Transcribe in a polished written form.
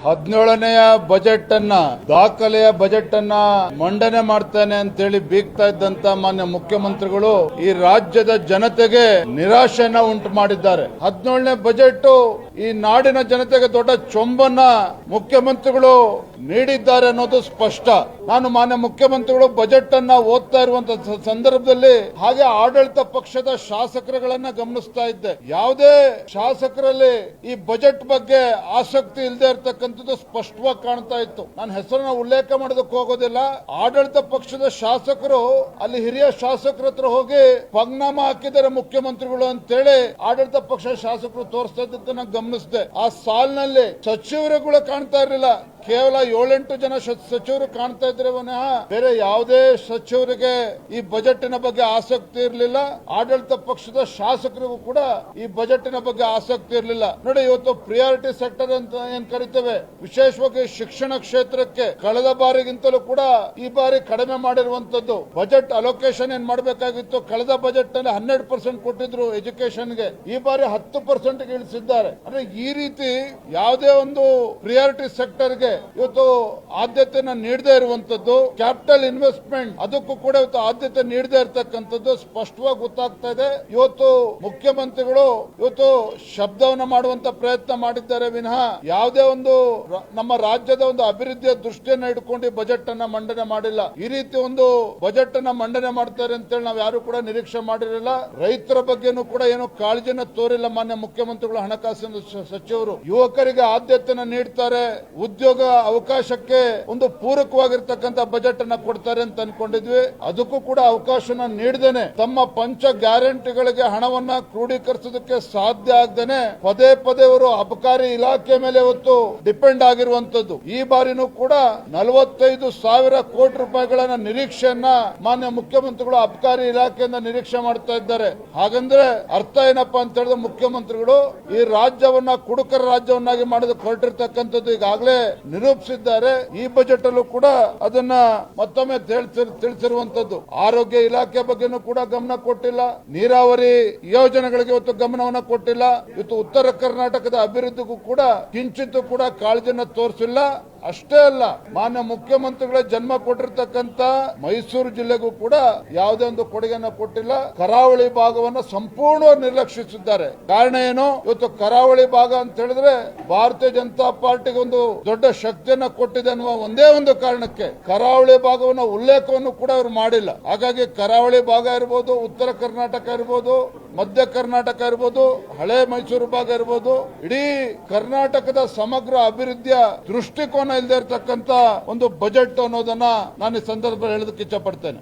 17ನೆಯ budget ಅನ್ನ ದಾಖಲೆಯ budget ಅನ್ನ ಮಂಡನೆ ಮಾಡ್ತಾನೆ ಅಂತೇಳಿ ಬೀಗ್ತಾ ಇದ್ದಂತ ಮಾನ್ಯ ಮುಖ್ಯಮಂತ್ರಿಗಳು ಈ ರಾಜ್ಯದ ಜನತೆಗೆ ನಿರಾಶೆಯನ್ನ ಉಂಟು ಮಾಡಿದ್ದಾರೆ. 17ನೇ ಬಜೆಟ್ ಈ ನಾಡಿನ ಜನತೆಗೆ ದೊಡ್ಡ ಚೊಂಬನ್ನ ಮುಖ್ಯಮಂತ್ರಿಗಳು ನೀಡಿದ್ದಾರೆ ಅನ್ನೋದು ಸ್ಪಷ್ಟ. ನಾನು ಮಾನ್ಯ ಮುಖ್ಯಮಂತ್ರಿಗಳು ಬಜೆಟ್ ಅನ್ನ ಓದ್ತಾ ಇರುವಂತಹ ಸಂದರ್ಭದಲ್ಲಿ ಹಾಗೆ ಆಡಳಿತ ಪಕ್ಷದ ಶಾಸಕರುಗಳನ್ನ ಗಮನಿಸ್ತಾ ಇದ್ದೆ. ಯಾವುದೇ ಶಾಸಕರಲ್ಲಿ ಈ ಬಜೆಟ್ ಬಗ್ಗೆ ಆಸಕ್ತಿ ಇಲ್ಲದೆ ಇರತಕ್ಕಂಥದ್ದು ಸ್ಪಷ್ಟವಾಗಿ ಕಾಣ್ತಾ ಇತ್ತು. ನಾನು ಹೆಸರನ್ನ ಉಲ್ಲೇಖ ಮಾಡೋದಕ್ಕೆ ಹೋಗೋದಿಲ್ಲ. ಆಡಳಿತ ಪಕ್ಷದ ಶಾಸಕರು ಅಲ್ಲಿ ಹಿರಿಯ ಶಾಸಕರ ಹತ್ರ ಹೋಗಿ ಪಂಗ್ನಾಮ ಹಾಕಿದ್ದಾರೆ ಮುಖ್ಯಮಂತ್ರಿಗಳು ಅಂತೇಳಿ ಆಡಳಿತ ಪಕ್ಷದ ಶಾಸಕರು ತೋರಿಸ್ತಾ ಇದ್ದದನ್ನ ಗಮನಿಸಿದೆ. ಆ ಸಾಲಿನಲ್ಲಿ ಸಚಿವರುಗಳು ಕಾಣ್ತಾ ಇರಲಿಲ್ಲ. ಕೇವಲ 7-8 ಜನ ಸಚಿವರು ಕಾಣ್ತಾ ಇದ್ರೆ ವಿನಃ ಬೇರೆ ಯಾವುದೇ ಸಚಿವರಿಗೆ ಈ ಬಜೆಟಿನ ಬಗ್ಗೆ ಆಸಕ್ತಿ ಇರಲಿಲ್ಲ. ಆಡಳಿತ ಪಕ್ಷದ ಶಾಸಕರಿಗೂ ಕೂಡ ಈ ಬಜೆಟಿನ ಬಗ್ಗೆ ಆಸಕ್ತಿ ಇರಲಿಲ್ಲ. ನೋಡಿ, ಇವತ್ತು ಪ್ರಿಯಾರಿಟಿ ಸೆಕ್ಟರ್ ಅಂತ ಏನ್ ಕರಿತೇವೆ, ವಿಶೇಷವಾಗಿ ಶಿಕ್ಷಣ ಕ್ಷೇತ್ರಕ್ಕೆ ಕಳೆದ ಬಾರಿಗಿಂತಲೂ ಕೂಡ ಈ ಬಾರಿ ಕಡಿಮೆ ಮಾಡಿರುವಂತದ್ದು. ಬಜೆಟ್ ಅಲೋಕೇಶನ್ ಏನ್ ಮಾಡಬೇಕಾಗಿತ್ತು, ಕಳೆದ ಬಜೆಟ್ ನಲ್ಲಿ 12% ಕೊಟ್ಟಿದ್ರು ಎಜುಕೇಶನ್ಗೆ, ಈ ಬಾರಿ 10% ಇಳಿಸಿದ್ದಾರೆ. ಅಂದ್ರೆ ಈ ರೀತಿ ಯಾವುದೇ ಒಂದು ಪ್ರಿಯಾರಿಟಿ ಸೆಕ್ಟರ್ಗೆ ಇವತ್ತು ಆದ್ಯತೆಯನ್ನು ನೀಡದೇ ಇರುವಂತದ್ದು, ಕ್ಯಾಪಿಟಲ್ ಇನ್ವೆಸ್ಟ್ಮೆಂಟ್ ಅದಕ್ಕೂ ಕೂಡ ಇವತ್ತು ಆದ್ಯತೆ ನೀಡದೇ ಇರತಕ್ಕಂಥದ್ದು ಸ್ಪಷ್ಟವಾಗಿ ಗೊತ್ತಾಗ್ತಾ ಇದೆ. ಇವತ್ತು ಮುಖ್ಯಮಂತ್ರಿಗಳು ಇವತ್ತು ಶಬ್ದವನ್ನ ಮಾಡುವಂತ ಪ್ರಯತ್ನ ಮಾಡಿದ್ದಾರೆ ವಿನಃ ಯಾವುದೇ ಒಂದು ನಮ್ಮ ರಾಜ್ಯದ ಒಂದು ಅಭಿವೃದ್ಧಿಯ ದೃಷ್ಟಿಯನ್ನ ಇಟ್ಕೊಂಡು ಬಜೆಟ್ ಅನ್ನ ಮಂಡನೆ ಮಾಡಿಲ್ಲ. ಈ ರೀತಿ ಒಂದು ಬಜೆಟ್ ಅನ್ನ ಮಂಡನೆ ಮಾಡ್ತಾರೆ ಅಂತೇಳಿ ನಾವು ಯಾರು ಕೂಡ ನಿರೀಕ್ಷೆ ಮಾಡಿರಲಿಲ್ಲ. ರೈತರ ಬಗ್ಗೆನೂ ಕೂಡ ಏನು ಕಾಳಜಿನ ತೋರಿಲ್ಲ ಮಾನ್ಯ ಮುಖ್ಯಮಂತ್ರಿಗಳು, ಹಣಕಾಸಿನ ಸಚಿವರು. ಯುವಕರಿಗೆ ಆದ್ಯತೆಯನ್ನು ನೀಡ್ತಾರೆ, ಉದ್ಯೋಗ ಅವಕಾಶಕ್ಕೆ ಒಂದು ಪೂರಕವಾಗಿರ್ತಕ್ಕಂಥ ಬಜೆಟ್ ಅನ್ನ ಕೊಡ್ತಾರೆ ಅಂತ ಅನ್ಕೊಂಡಿದ್ವಿ. ಅದಕ್ಕೂ ಕೂಡ ಅವಕಾಶನ ನೀಡದೇನೆ ತಮ್ಮ ಪಂಚ ಗ್ಯಾರಂಟಿಗಳಿಗೆ ಹಣವನ್ನ ಕ್ರೋಢೀಕರಿಸೋದಕ್ಕೆ ಸಾಧ್ಯ ಆಗದೇನೆ ಪದೇ ಪದೇ ಅವರು ಅಬಕಾರಿ ಇಲಾಖೆ ಮೇಲೆ ಇವತ್ತು ಡಿಪೆಂಡ್ ಆಗಿರುವಂತದ್ದು. ಈ ಬಾರಿನೂ ಕೂಡ 45,000 ಕೋಟಿ ರೂಪಾಯಿಗಳನ್ನ ನಿರೀಕ್ಷೆಯನ್ನ ಮಾನ್ಯ ಮುಖ್ಯಮಂತ್ರಿಗಳು ಅಬಕಾರಿ ಇಲಾಖೆಯಿಂದ ನಿರೀಕ್ಷೆ ಮಾಡ್ತಾ ಇದ್ದಾರೆ. ಹಾಗಂದ್ರೆ ಅರ್ಥ ಏನಪ್ಪಾ ಅಂತ ಹೇಳಿದ್ರೆ ಮುಖ್ಯಮಂತ್ರಿಗಳು ಈ ರಾಜ್ಯವನ್ನ ಕುಡುಕರ ರಾಜ್ಯವನ್ನಾಗಿ ಮಾಡೋದಕ್ಕೆ ಹೊರಟಿರ್ತಕ್ಕಂಥದ್ದು ಈಗಾಗಲೇ ನಿರೂಪಿಸಿದ್ದಾರೆ. ಈ ಬಜೆಟ್ ಅಲ್ಲೂ ಕೂಡ ಅದನ್ನ ಮತ್ತೊಮ್ಮೆ ತಿಳಿಸಿರುವಂತದ್ದು. ಆರೋಗ್ಯ ಇಲಾಖೆ ಬಗ್ಗೆನೂ ಕೂಡ ಗಮನ ಕೊಟ್ಟಿಲ್ಲ. ನೀರಾವರಿ ಯೋಜನೆಗಳಿಗೆ ಇವತ್ತು ಗಮನವನ್ನ ಕೊಟ್ಟಿಲ್ಲ. ಇವತ್ತು ಉತ್ತರ ಕರ್ನಾಟಕದ ಅಭಿವೃದ್ಧಿಗೂ ಕೂಡ ಕಿಂಚಿತ್ತೂ ಕೂಡ ಕಾಳಜಿಯನ್ನು ತೋರಿಸಿಲ್ಲ. ಅಷ್ಟೇ ಅಲ್ಲ, ಮಾನ್ಯ ಮುಖ್ಯಮಂತ್ರಿಗಳ ಜನ್ಮ ಕೊಟ್ಟಿರ್ತಕ್ಕಂಥ ಮೈಸೂರು ಜಿಲ್ಲೆಗೂ ಕೂಡ ಯಾವುದೇ ಒಂದು ಕೊಡುಗೆಯನ್ನು ಕೊಟ್ಟಿಲ್ಲ. ಕರಾವಳಿ ಭಾಗವನ್ನು ಸಂಪೂರ್ಣವಾಗಿ ನಿರ್ಲಕ್ಷಿಸಿದ್ದಾರೆ. ಕಾರಣ ಏನು? ಇವತ್ತು ಕರಾವಳಿ ಭಾಗ ಅಂತ ಹೇಳಿದ್ರೆ ಭಾರತೀಯ ಜನತಾ ಪಾರ್ಟಿಗೆ ಒಂದು ದೊಡ್ಡ ಶಕ್ತಿಯನ್ನ ಕೊಟ್ಟಿದೆ ಅನ್ನುವ ಒಂದೇ ಒಂದು ಕಾರಣಕ್ಕೆ ಕರಾವಳಿ ಭಾಗವನ್ನು ಉಲ್ಲೇಖವನ್ನು ಕೂಡ ಅವರು ಮಾಡಿಲ್ಲ. ಹಾಗಾಗಿ ಕರಾವಳಿ ಭಾಗ ಇರಬಹುದು, ಉತ್ತರ ಕರ್ನಾಟಕ ಇರಬಹುದು, ಮಧ್ಯ ಕರ್ನಾಟಕ ಇರಬಹುದು, ಹಳೆ ಮೈಸೂರು ಭಾಗ ಇರಬಹುದು, ಇಡೀ ಕರ್ನಾಟಕದ ಸಮಗ್ರ ಅಭಿವೃದ್ಧಿಯ ದೃಷ್ಟಿಕೋನ ಇಲ್ಲದೆ ಇರತಕ್ಕಂತ ಒಂದು ಬಜೆಟ್ ಅನ್ನೋದನ್ನ ನಾನು ಈ ಸಂದರ್ಭದಲ್ಲಿ ಹೇಳೋದಕ್ಕೆ ಇಚ್ಛೆ ಪಡ್ತೇನೆ.